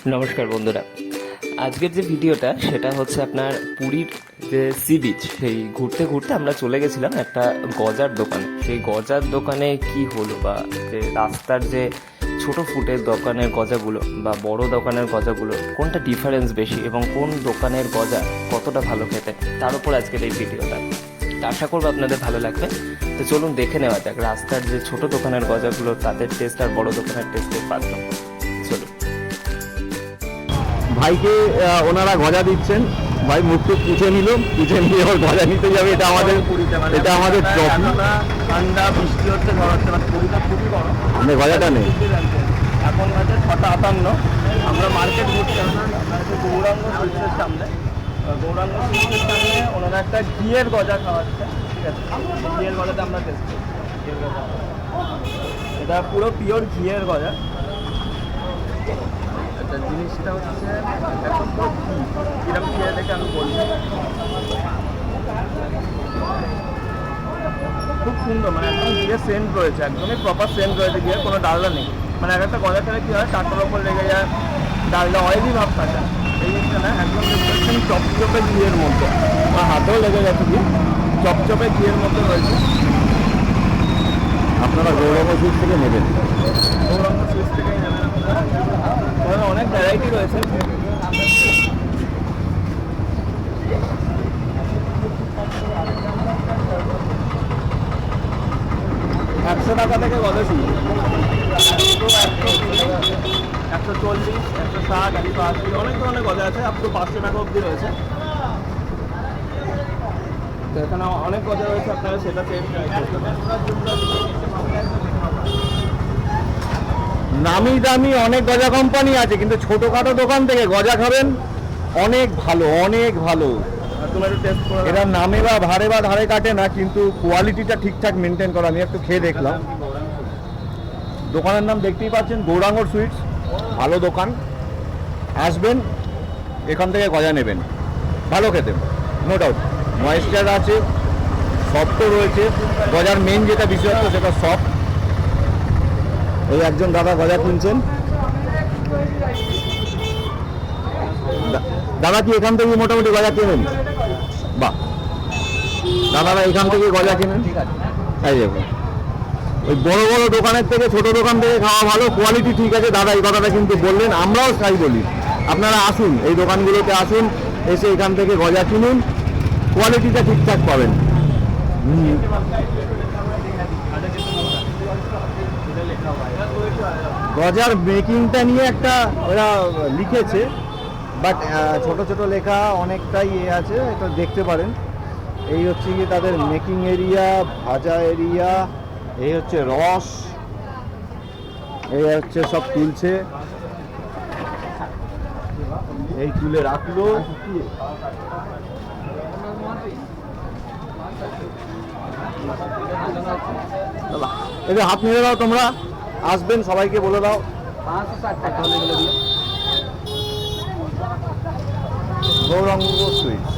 নমস্কার বন্ধুরা, আজকের যে ভিডিওটা সেটা হচ্ছে আপনার পুরীর যে সি বিচ, সেই ঘুরতে ঘুরতে আমরা চলে গেছিলাম একটা গজার দোকানে। সেই গজার দোকানে কি হলো, বা যে রাস্তার যে ছোট ফুটের দোকানের গজাগুলো বা বড় দোকানের গজাগুলো, কোনটা ডিফারেন্স বেশি এবং কোন দোকানের গজা কতটা ভালো খেতে, তার উপর আজকের এই ভিডিওটা। আশা করবো আপনাদের ভালো লাগবে। তো চলুন দেখে নেওয়া যাক রাস্তার যে ছোট দোকানের গজাগুলো, তাদের টেস্ট আর বড় দোকানের টেস্টের পার্থক্য। চলুন। ভাইকে ওনারা গজা দিচ্ছেন, ভাই মুখটুক পুছে নিল, পুছে নিয়ে ওর গজা নিতে যাবে। এটা আমাদের ট্রফি। ঠান্ডা বৃষ্টি হচ্ছে, ঝড় হচ্ছে, মানে পুরীটা খুবই গরম। আপনি গজাটা নেই। এখন বাজে 6:58। আমরা মার্কেট ঘুরছি, আমরা হচ্ছে গৌরাঙ্গ সুইটসের সামনে। গৌরাঙ্গ সুইটসের সামনে ওনারা একটা ঘিয়ের গজা খাওয়াচ্ছে, ঠিক আছে? ঘিয়ের গজাটা আমরা টেস্ট করছি। ঘিয়ের গজা এটা পুরো পিওর ঘিয়ের গজা। জিনিসটা হচ্ছে এখন তো কিরম খেয়ে দেখে আমি বলছি, খুব সুন্দর, মানে একদম ঘিয়ে সেন্ট রয়েছে, একদমই প্রপার সেন্ট রয়েছে, ঘিয়ে কোনো ডালদা নেই। মানে এক একটা গজা খেলে কী হয়, টাকার ওপর লেগে যায়, ডালদা অয়েলি ভাব থাকে। এই জিনিসটা না, একদম দেখতে চপচপে ঘিয়ের মধ্যে, আমার হাতেও লেগে গেছে ঘি, চপচপে ঘিয়ের মধ্যে রয়েছে। আপনারা গৌরাঙ্গ সুইটস থেকে নেবেন। গৌরাঙ্গ সুইটস থেকেই নেবেন আপনারা, অনেক ভ্যারাইটি রয়েছে। 100 টাকা থেকে গজা শুরু, 140, 160, 180, অনেক ধরনের গজা আছে, আপ টু 500 টাকা অবধি রয়েছে। তো এখানে অনেক গজা রয়েছে, আপনারা সেটা টেস্ট করতে পারেন। নামি দামি অনেক গজা কোম্পানি আছে, কিন্তু ছোটোখাটো দোকান থেকে গজা খাবেন, অনেক ভালো, অনেক ভালো। তুমি একটু টেস্ট করে এরা নামে বা ভারে বা ধারে কাটে না, কিন্তু কোয়ালিটিটা ঠিকঠাক মেনটেন করা। আমি একটু খেয়ে দেখলাম। দোকানের নাম দেখতেই পাচ্ছেন, গৌরাঙ্গ সুইটস। ভালো দোকান, আসবেন, এখান থেকে গজা নেবেন, ভালো খেতে, নো ডাউট। ময়েশ্চার আছে, সফটও রয়েছে। গজার মেন যেটা বিশেষত্ব সেটা সফট। এই একজন দাদা গজা কিনছেন। দাদা কি এখান থেকে মোটামুটি গজা কেনেন? বাহ, দাদারা এখান থেকে গজা কেনেন। তাই দেখুন, ওই বড় বড় দোকানের থেকে ছোট দোকান থেকে খাওয়া ভালো, কোয়ালিটি ঠিক আছে। দাদা এই কথাটা কিন্তু বললেন, আমরাও তাই বলি। আপনারা আসুন, এই দোকানগুলোতে আসুন, এসে এখান থেকে গজা কিনুন, কোয়ালিটিটা ঠিকঠাক পাবেন। গজার মেকিংটা নিয়ে একটা ওরা লিখেছে, বাট ছোট ছোট লেখা, অনেকটাই আছে, এটা দেখতে পারেন। এই হচ্ছে কি তাদের মেকিং এরিয়া, ভাজা এরিয়া, এই হচ্ছে রস, এই হচ্ছে সব তুলছে, এই তুলে রাখলো। এদের হাত মেরে দাও, তোমরা আসবেন, সবাইকে বলে দাও। গৌরাঙ্গ সুইটস।